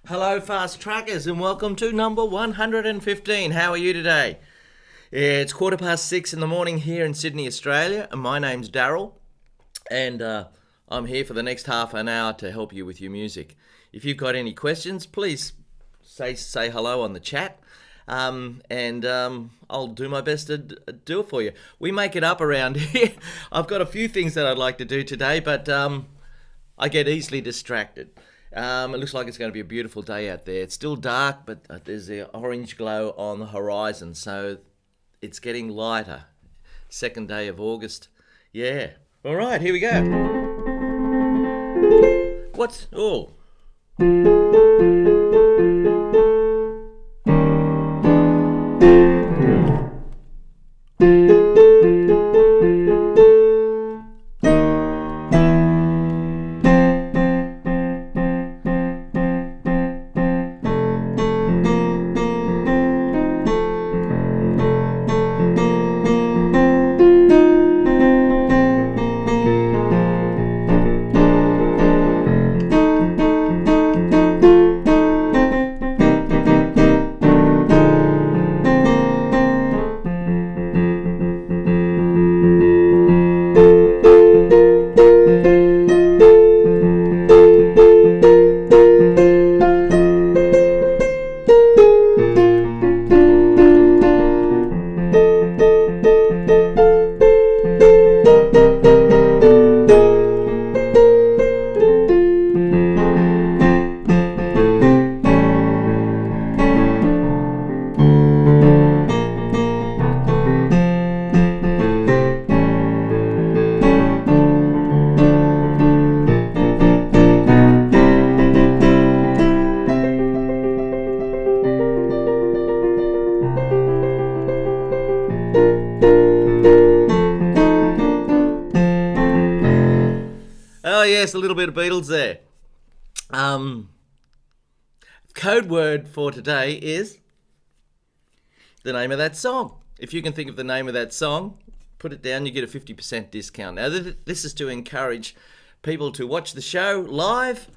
Hello, fast trackers, and welcome to number 115. How are you today? It's 6:15 in the morning here in Sydney, Australia, and my name's Daryl, and I'm here for the next half an hour to help you with your music. If you've got any questions, please say hello on the chat, and I'll do my best to do it for you. We make it up around here. I've got a few things that I'd like to do today, but I get easily distracted. It looks like it's going to be a beautiful day out there. It's still dark, but there's the orange glow on the horizon, so it's getting lighter. Second day of August. Yeah. All right, here we go. What's... Oh. Oh yes, a little bit of Beatles there. Code word for today is the name of that song. If you can think of the name of that song, put it down, you get a 50% discount. Now this is to encourage people to watch the show live,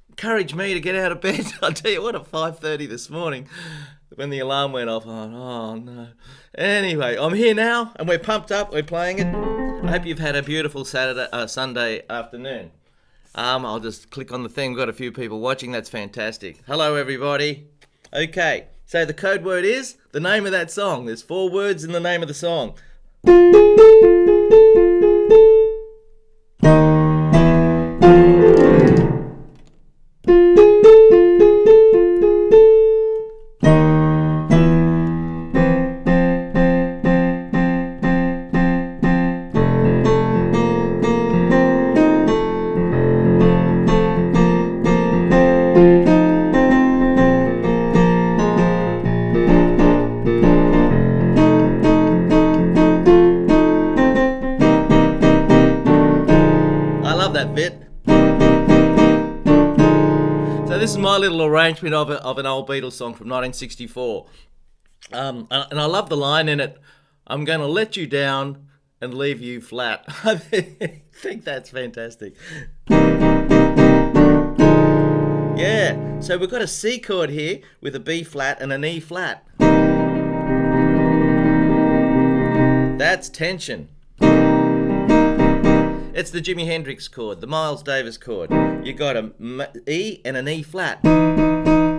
encourage me to get out of bed. I'll tell you what, at 5:30 this morning, when the alarm went off, oh no. Anyway, I'm here now, and we're pumped up, we're playing it. I hope you've had a beautiful Sunday afternoon. I'll just click on the thing. We've got a few people watching. That's fantastic. Hello, everybody. Okay, so the code word is the name of that song. There's 4 words in the name of the song. That bit. So this is my little arrangement of an old Beatles song from 1964. And I love the line in it, I'm going to let you down and leave you flat. I think that's fantastic. Yeah, so we've got a C chord here with a B flat and an E flat. That's tension. It's the Jimi Hendrix chord, the Miles Davis chord. You got an E and an E flat.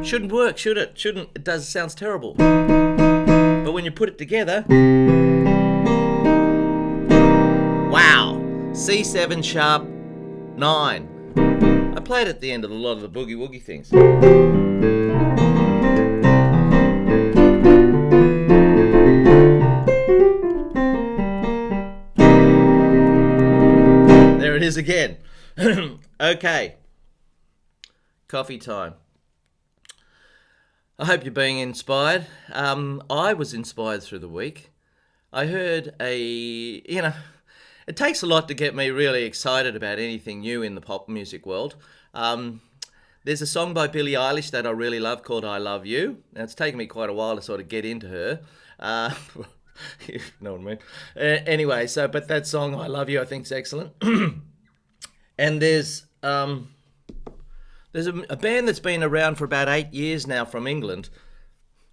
Shouldn't work, should it? Shouldn't. It does. Sounds terrible. But when you put it together, wow! C7 sharp 9. I played at the end of a lot of the boogie woogie things. There it is again. Okay. Coffee time. I hope you're being inspired. I was inspired through the week. I heard it takes a lot to get me really excited about anything new in the pop music world. There's a song by Billie Eilish that I really love called I Love You. Now, it's taken me quite a while to sort of get into her. You know what I mean? Anyway, but that song, I Love You, I think is excellent. And there's There's a band that's been around for about 8 years now from England.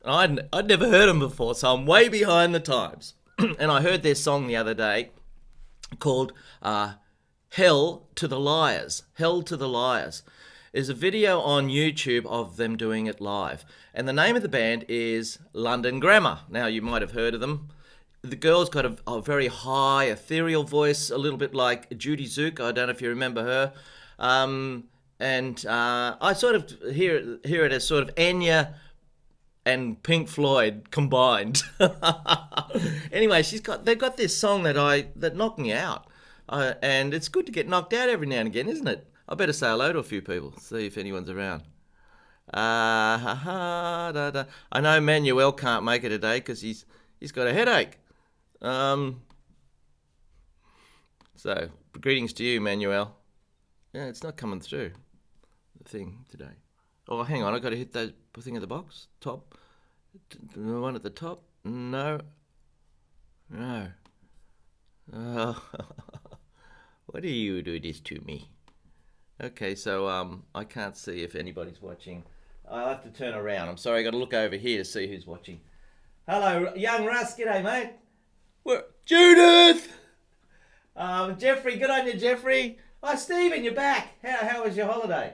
I'd never heard them before, so I'm way behind the times. And I heard their song the other day called Hell to the Liars. Hell to the Liars. There's a video on YouTube of them doing it live. And the name of the band is London Grammar. Now, you might have heard of them. The girl's got a very high, ethereal voice, a little bit like Judy Zook. I don't know if you remember her. And I sort of hear it as sort of Enya and Pink Floyd combined. Anyway, they've got this song that knocked me out. And it's good to get knocked out every now and again, isn't it? I better say hello to a few people, see if anyone's around. I know Manuel can't make it today because he's got a headache. So, greetings to you, Manuel. Yeah, it's not coming through, the thing today. Oh, hang on, I've got to hit that thing at the box, top. The one at the top? No. Oh, why do you do this to me? Okay, so I can't see if anybody's watching. I'll have to turn around. I'm sorry, I've got to look over here to see who's watching. Hello, young Russ. G'day, mate. Where? Judith! Jeffrey, good on you, Jeffrey. Oh, Stephen, you're back. How was your holiday?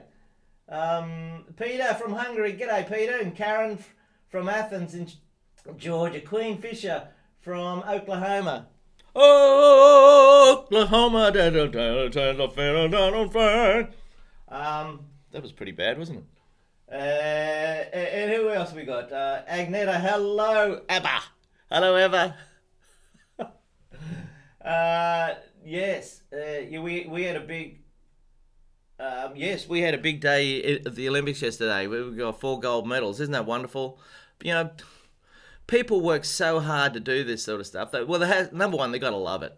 Peter from Hungary. G'day, Peter. And Karen from Athens in Georgia. Queen Fisher from Oklahoma. Oh, Oklahoma. That was pretty bad, wasn't it? And who else we got? Agneta. Hello, Abba. Hello, Abba. Yes. We had a big. We had a big day at the Olympics yesterday. We got 4 gold medals. Isn't that wonderful? You know, people work so hard to do this sort of stuff. Number one, they got to love it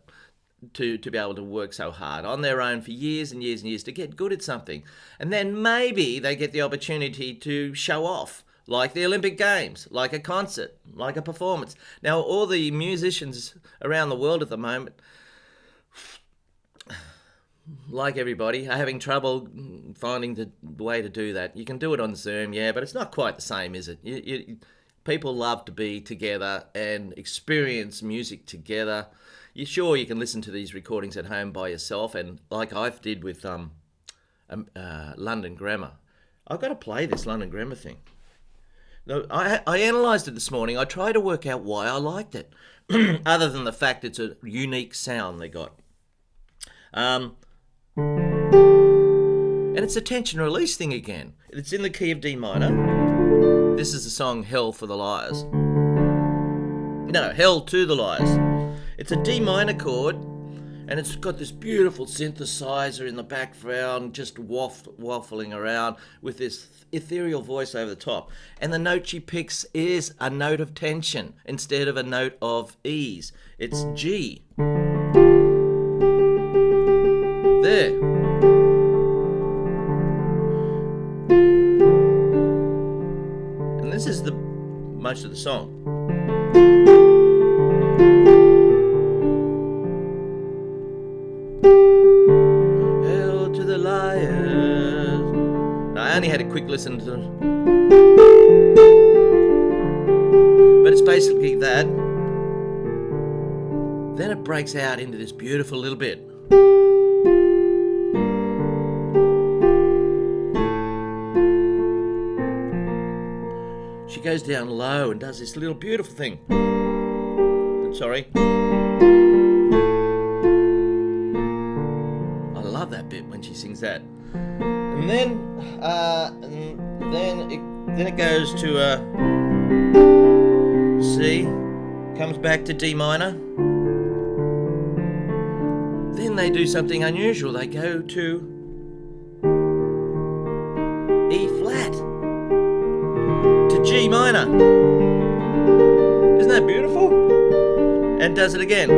to be able to work so hard on their own for years and years and years to get good at something. And then maybe they get the opportunity to show off, like the Olympic Games, like a concert, like a performance. Now, all the musicians around the world at the moment, like everybody, are having trouble finding the way to do that. You can do it on Zoom, yeah, but it's not quite the same, is it? People love to be together and experience music together. You're sure you can listen to these recordings at home by yourself, and like I did with London Grammar. I've got to play this London Grammar thing. No, I analysed it this morning. I tried to work out why I liked it, other than the fact it's a unique sound they got. And it's a tension release thing again. It's in the key of D minor. This is the song Hell for the Liars. No, Hell to the Liars. It's a D minor chord, and it's got this beautiful synthesizer in the background, just waffling around with this ethereal voice over the top. And the note she picks is a note of tension instead of a note of ease. It's G. There. And this is most of the song. Hell to the liars. Now, I only had a quick listen to it, but it's basically that. Then it breaks out into this beautiful little bit. She goes down low and does this little beautiful thing. Sorry. I love that bit when she sings that. And then it goes to C, comes back to D minor. Then they do something unusual. They go to E flat to G minor. Isn't that beautiful? And does it again.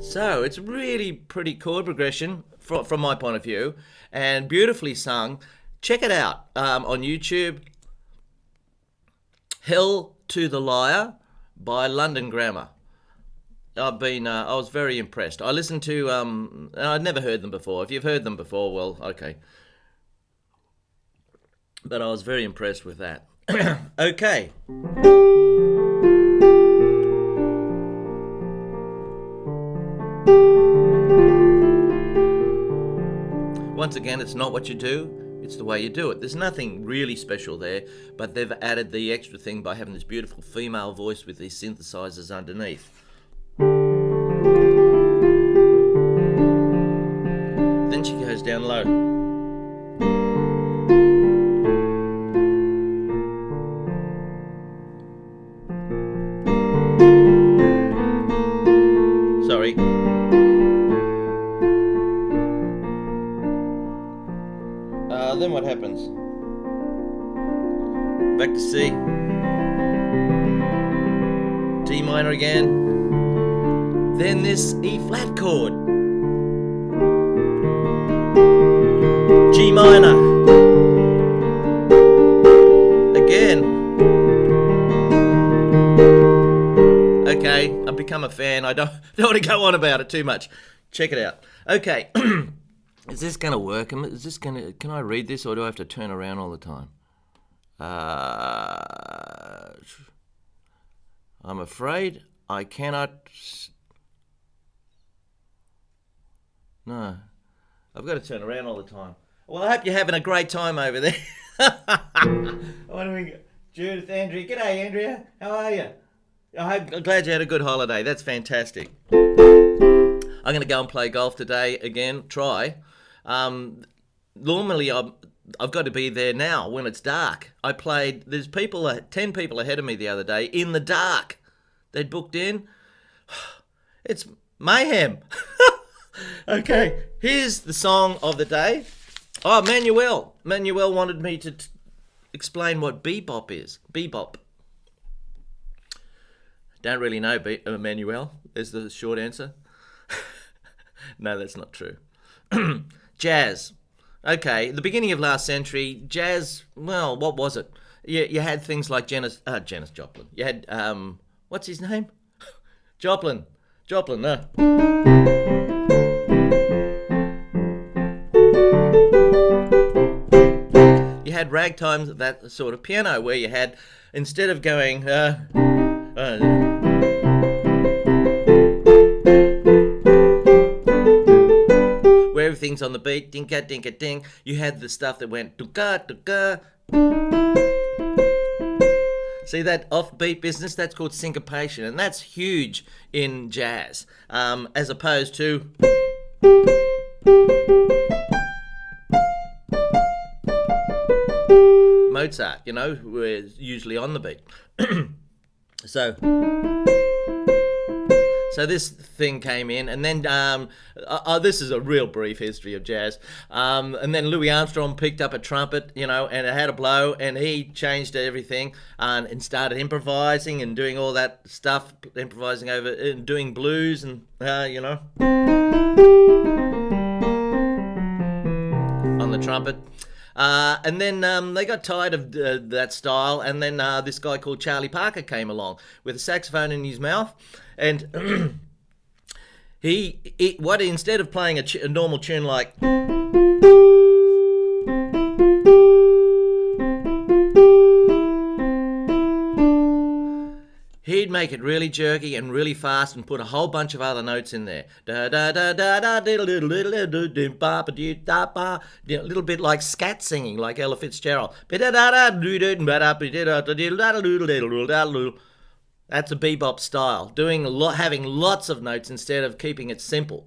So it's really pretty chord progression from my point of view, and beautifully sung. Check it out on YouTube. Hell to the Liar by London Grammar. I was very impressed. I listened to, I'd never heard them before. If you've heard them before, well, okay. But I was very impressed with that. Okay. Once again, it's not what you do, it's the way you do it. There's nothing really special there, but they've added the extra thing by having this beautiful female voice with these synthesizers underneath. Then she goes down low. Sorry. Then what happens? Back to C. D minor again. Then this E flat chord. G minor. Again. Okay, I've become a fan. I don't want to go on about it too much. Check it out. Okay. Is this going to work? Can I read this, or do I have to turn around all the time? I'm afraid I cannot. No, I've got to turn around all the time. Well, I hope you're having a great time over there. What do we got? Judith, Andrea. G'day, Andrea. How are you? I'm glad you had a good holiday. That's fantastic. I'm going to go and play golf today again. Try. Normally I've got to be there now when it's dark. There's 10 people ahead of me the other day in the dark. They'd booked in. It's mayhem. Okay, here's the song of the day. Oh, Manuel wanted me to explain what bebop is. Bebop. Don't really know, Manuel, is the short answer. No, that's not true. Jazz. Okay, the beginning of last century, jazz, well, what was it? You had things like Janis Joplin. You had, what's his name? Joplin, no. You had ragtime, that sort of piano where you had, instead of going, where everything's on the beat, dinka, dinka, ding. You had the stuff that went dunka, dunka. See that offbeat business? That's called syncopation, and that's huge in jazz, as opposed to Mozart, who is usually on the beat. So this thing came in, and then this is a real brief history of jazz. And then Louis Armstrong picked up a trumpet, and it had a blow, and he changed everything and started improvising and doing all that stuff, improvising over and doing blues and on the trumpet. And then they got tired of that style, and then this guy called Charlie Parker came along with a saxophone in his mouth, and instead of playing a normal tune like he'd make it really jerky and really fast and put a whole bunch of other notes in there. Da da da da da diddle diddle diddle diddle diddle ba ba dee da ba. A little bit like scat singing, like Ella Fitzgerald. That's a bebop style, having lots of notes instead of keeping it simple.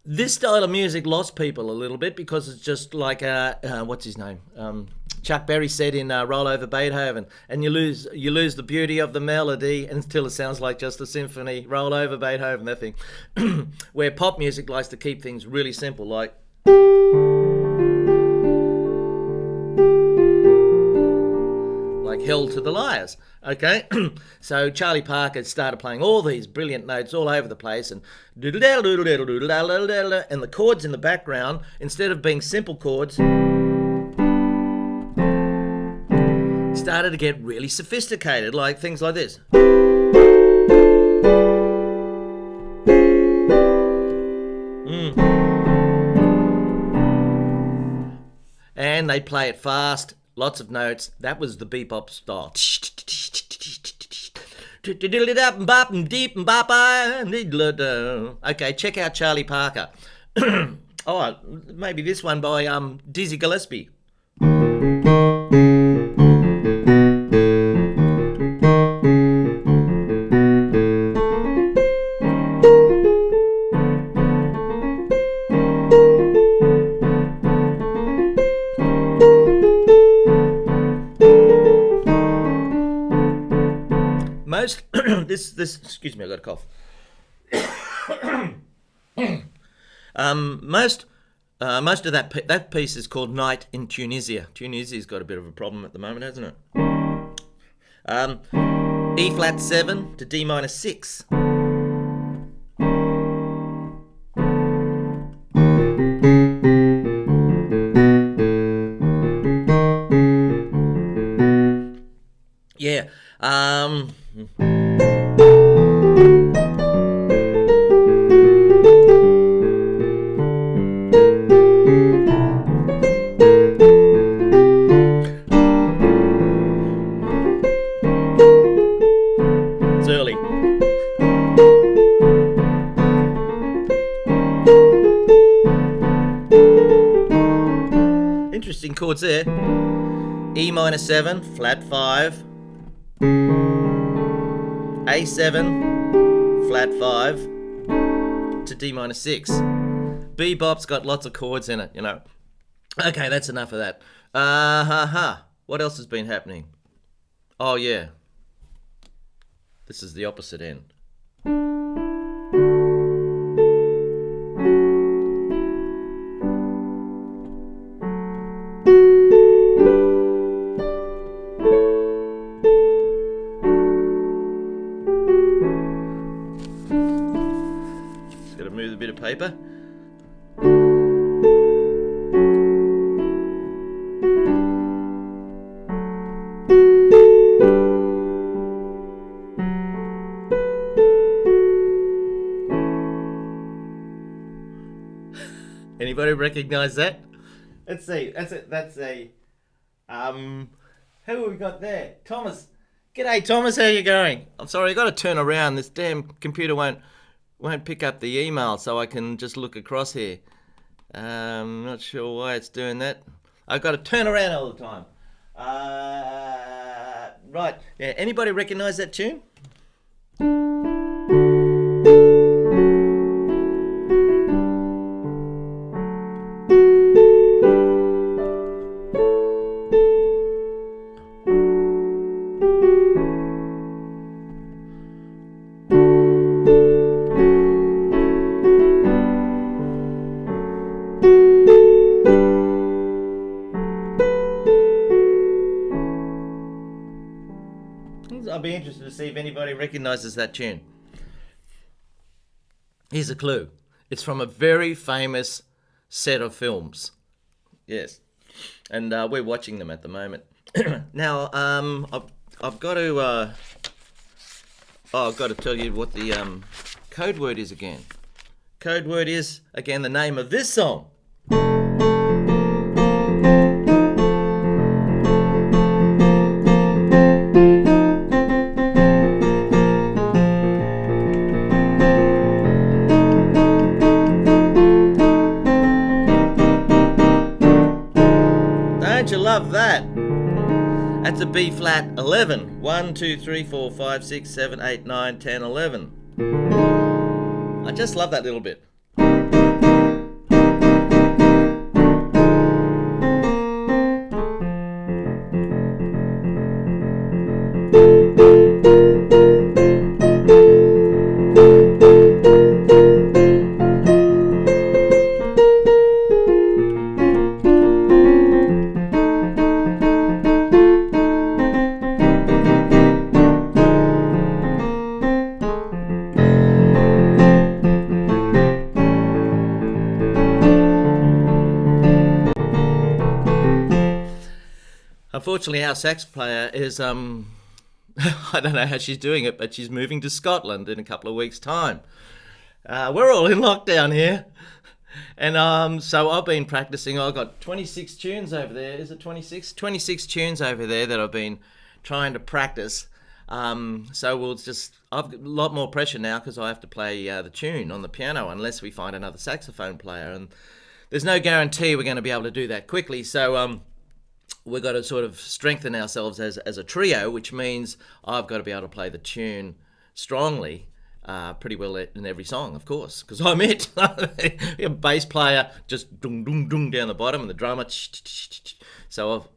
This style of music lost people a little bit because it's just like what's his name? Chuck Berry said in Roll Over Beethoven, and you lose the beauty of the melody until it sounds like just a symphony. Roll Over Beethoven, that thing. Where pop music likes to keep things really simple, like Hell to the Liars. Okay, so Charlie Parker started playing all these brilliant notes all over the place, and and the chords in the background, instead of being simple chords, started to get really sophisticated, like things like this. And they play it fast, lots of notes. That was the bebop style. Okay, check out Charlie Parker. Oh, maybe this one by Dizzy Gillespie. Most this excuse me, I got a cough. Most of that piece is called Night in Tunisia. Tunisia's got a bit of a problem at the moment, hasn't it? E flat 7 to D minor 6. Yeah. It's early. Interesting chords there. E minor 7, flat 5. A7, flat 5 to D minor 6. Bebop's got lots of chords in it, you know. Okay, that's enough of that. What else has been happening? Oh, yeah. This is the opposite end. Move a bit of paper. Anybody recognize that? Let's see. That's a who have we got there? Thomas. G'day Thomas, how you going? I'm sorry, I got to turn around. This damn computer won't pick up the email, so I can just look across here. Not sure why it's doing that. I've got to turn around all the time. Right. Yeah. Anybody recognise that tune? I'll be interested to see if anybody recognises that tune. Here's a clue. It's from a very famous set of films. Yes. And we're watching them at the moment. Now, I've got to tell you what the code word is again. Code word is, again, the name of this song. Don't you love that? That's a B flat 11. 1, 2, 3, 4, 5, 6, 7, 8, 9, 10, 11. I just love that little bit. Unfortunately, our sax player is I don't know how she's doing it, but she's moving to Scotland in a couple of weeks' time. We're all in lockdown here. And so I've been practicing. I've got 26 tunes over there. Is it 26? 26 tunes over there that I've been trying to practice. So I've got a lot more pressure now because I have to play the tune on the piano unless we find another saxophone player. And there's no guarantee we're going to be able to do that quickly. So we've got to sort of strengthen ourselves as a trio, which means I've got to be able to play the tune strongly. Pretty well in every song, of course, because I'm it. A bass player just dung dung dung down the bottom, and the drummer. So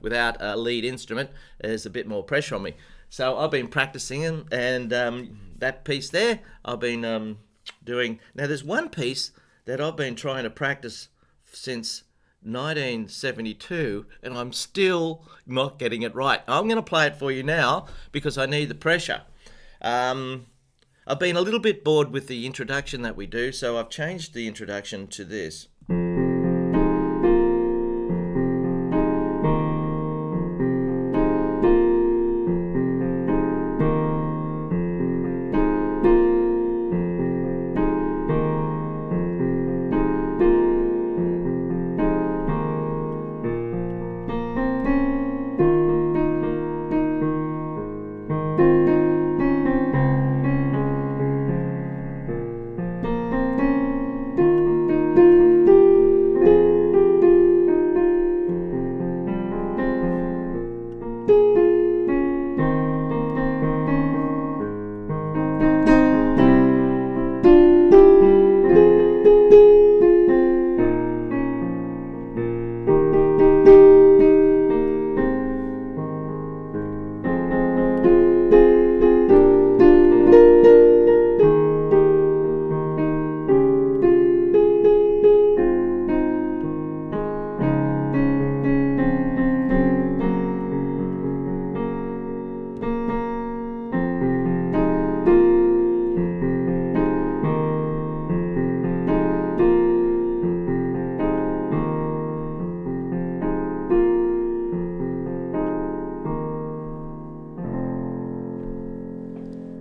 without a lead instrument, there's a bit more pressure on me. So I've been practicing, and that piece there, I've been doing. Now there's one piece that I've been trying to practice since 1972, and I'm still not getting it right. I'm going to play it for you now because I need the pressure. I've been a little bit bored with the introduction that we do, so I've changed the introduction to this.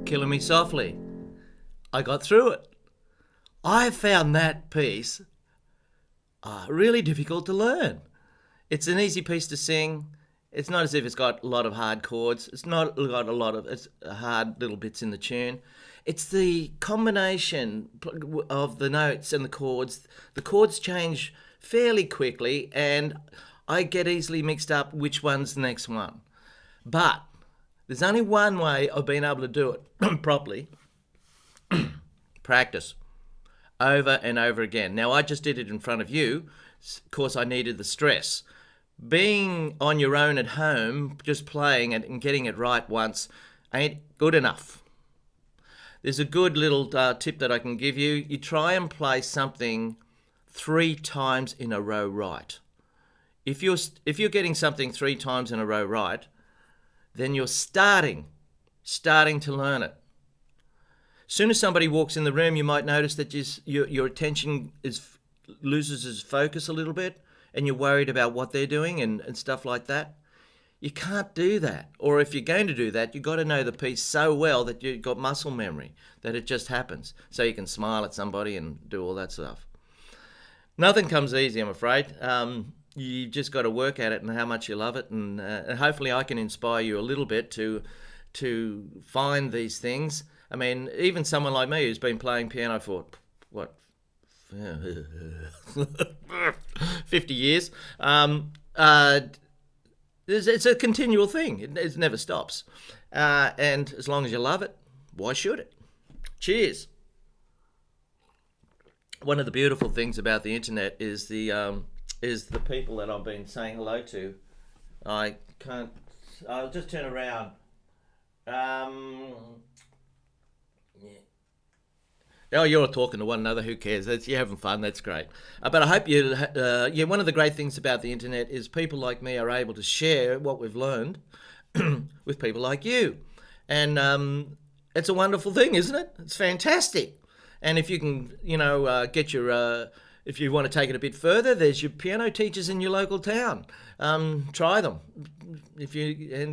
Killing Me Softly. I got through it. I found that piece really difficult to learn. It's an easy piece to sing. It's not as if it's got a lot of hard chords. It's not got a lot of hard little bits in the tune. It's the combination of the notes and the chords. The chords change fairly quickly, and I get easily mixed up which one's the next one. But there's only one way of being able to do it properly. Practice. Over and over again. Now, I just did it in front of you. Of course, I needed the stress. Being on your own at home, just playing it and getting it right once ain't good enough. There's a good little tip that I can give you. You try and play something 3 times in a row right. If you're getting something 3 times in a row right, then you're starting to learn it. As soon as somebody walks in the room, you might notice that your attention loses its focus a little bit, and you're worried about what they're doing and stuff like that. You can't do that. Or if you're going to do that, you've got to know the piece so well that you've got muscle memory, that it just happens. So you can smile at somebody and do all that stuff. Nothing comes easy, I'm afraid. You just got to work at it and how much you love it, and hopefully I can inspire you a little bit to find these things. I mean, even someone like me who's been playing piano for 50 years, it's a continual thing. It never stops, and as long as you love it, why should it? Cheers. One of the beautiful things about the internet is the people that I've been saying hello to. I'll just turn around. Yeah. Oh, you're talking to one another. Who cares? You're having fun. That's great. But I hope you. One of the great things about the internet is people like me are able to share what we've learned with people like you, and it's a wonderful thing, isn't it? It's fantastic. And if you can, get your if you want to take it a bit further, there's your piano teachers in your local town. Try them.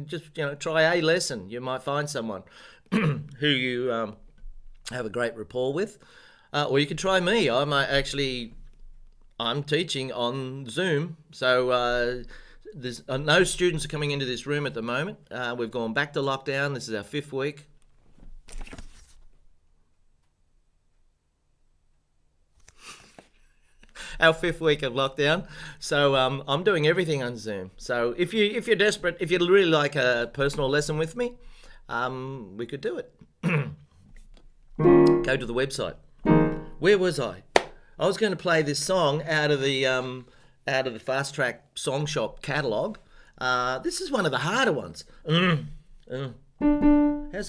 Just try a lesson. You might find someone who you have a great rapport with, or you can try me. I'm teaching on Zoom, so there's no students are coming into this room at the moment. We've gone back to lockdown. This is our 5th week. Our 5th week of lockdown, so I'm doing everything on Zoom. So if you're desperate, if you'd really like a personal lesson with me, we could do it. Go to the website. Where was I? I was going to play this song out of the Fast Track Song Shop catalogue. This is one of the harder ones. How's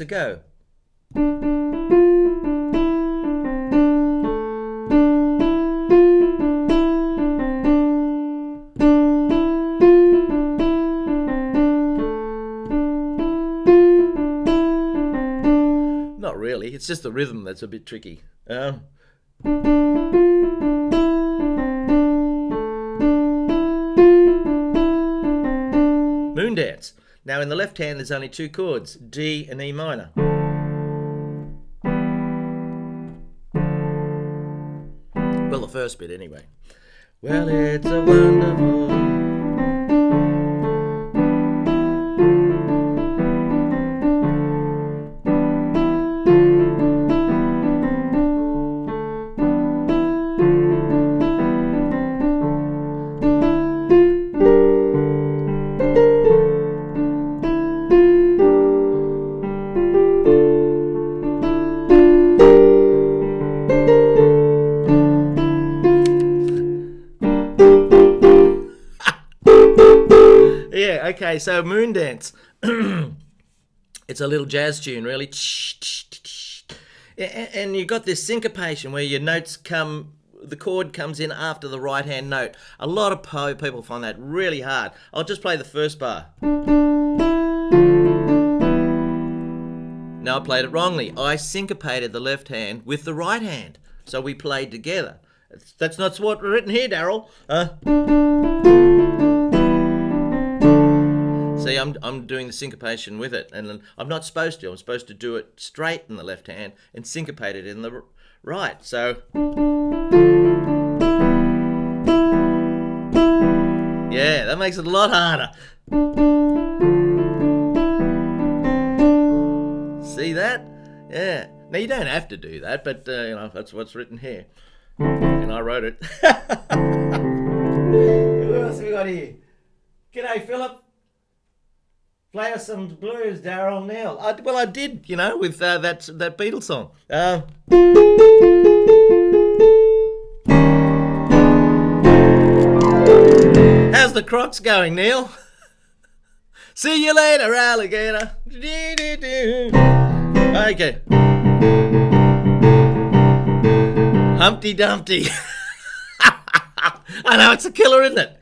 it go? Not really. It's just the rhythm that's a bit tricky. Moon Dance. Now in the left hand there's only 2 chords, D and E minor. Well, the first bit anyway. Well, it's a wonderful... Yeah, okay, so Moon Dance. It's a little jazz tune, really. And you got this syncopation where your notes the chord comes in after the right hand note. A lot of people find that really hard. I'll just play the first bar. No, I played it wrongly. I syncopated the left hand with the right hand. So we played together. That's not what's written here, Daryl. See, I'm doing the syncopation with it, and I'm not supposed to. I'm supposed to do it straight in the left hand and syncopate it in the right. So, yeah, that makes it a lot harder. See that? Yeah. Now you don't have to do that, but that's what's written here, and I wrote it. Who else have we got here? G'day, Philip. Play us some blues, Daryl Neal. Well, I did, with that Beatles song. How's the Crocs going, Neil? See you later, alligator. Okay. Humpty Dumpty. I know, it's a killer, isn't it?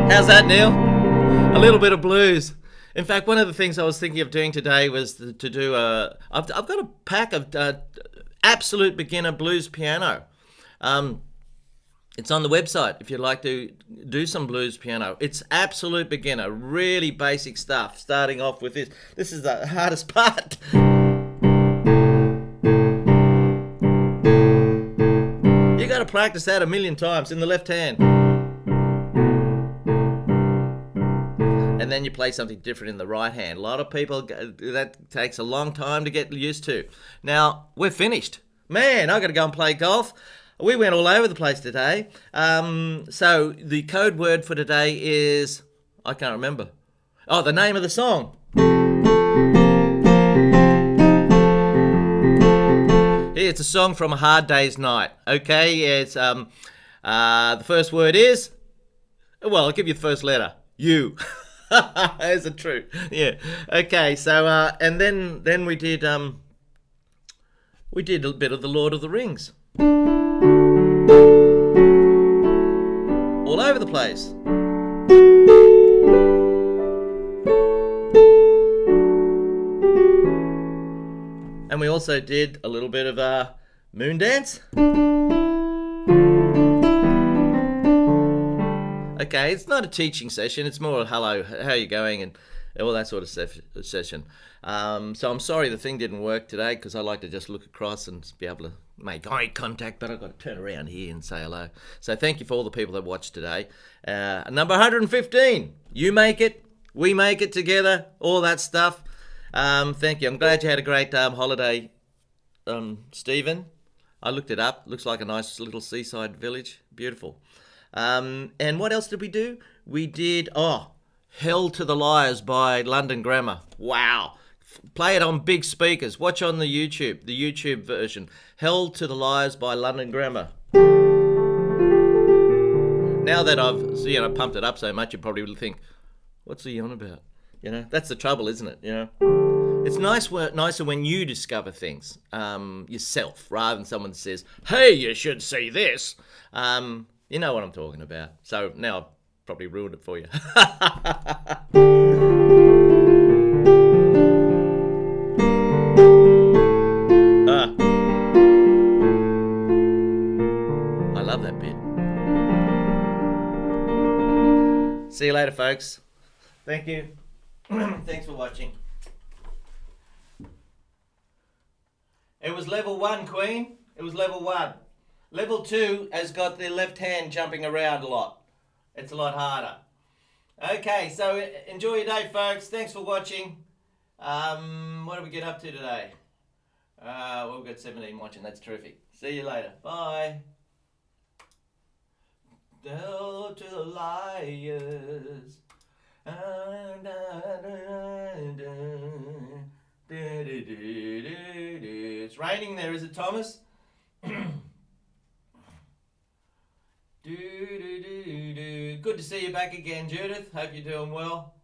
How's that, Neil? A little bit of blues. In fact, one of the things I was thinking of doing today was to do I've got a pack of absolute beginner blues piano. It's on the website if you'd like to do some blues piano. It's absolute beginner, really basic stuff, starting off with this. This is the hardest part. You got to practice that 1,000,000 times in the left hand. And and then you play something different in the right hand. A lot of people, that takes a long time to get used to. Now, we're finished. Man, I've got to go and play golf. We went all over the place today. So the code word for today is, I can't remember. Oh, the name of the song. It's a song from A Hard Day's Night. Okay, it's the first word is, well, I'll give you the first letter. U. Is it true? Yeah. Okay. So and then we did a bit of the Lord of the Rings. All over the place. And we also did a little bit of moon dance. Okay, it's not a teaching session. It's more a hello, how are you going, and all that sort of session. So I'm sorry the thing didn't work today, because I like to just look across and be able to make eye contact, but I've got to turn around here and say hello. So thank you for all the people that watched today. Number 115. You make it, we make it together, all that stuff. Thank you. I'm glad you had a great holiday, Stephen. I looked it up. Looks like a nice little seaside village. Beautiful. And what else did we do? We did, Hell to the Liars by London Grammar. Wow. Play it on big speakers. Watch on the YouTube version. Hell to the Liars by London Grammar. Now that I've pumped it up so much, you probably will think, what's he on about? That's the trouble, isn't it? It's nicer when you discover things yourself, rather than someone says, hey, you should see this. You know what I'm talking about. So now I've probably ruined it for you. I love that bit. See you later, folks. Thank you. Thanks for watching. It was level 1, Queen. It was level 1. Level 2 has got the left hand jumping around a lot. It's a lot harder. Okay, so enjoy your day, folks. Thanks for watching. What did we get up to today? Well, we've got 17 watching. That's terrific. See you later. Bye. Hell to the liars. It's raining there, is it, Thomas? Good to see you back again, Judith. Hope you're doing well.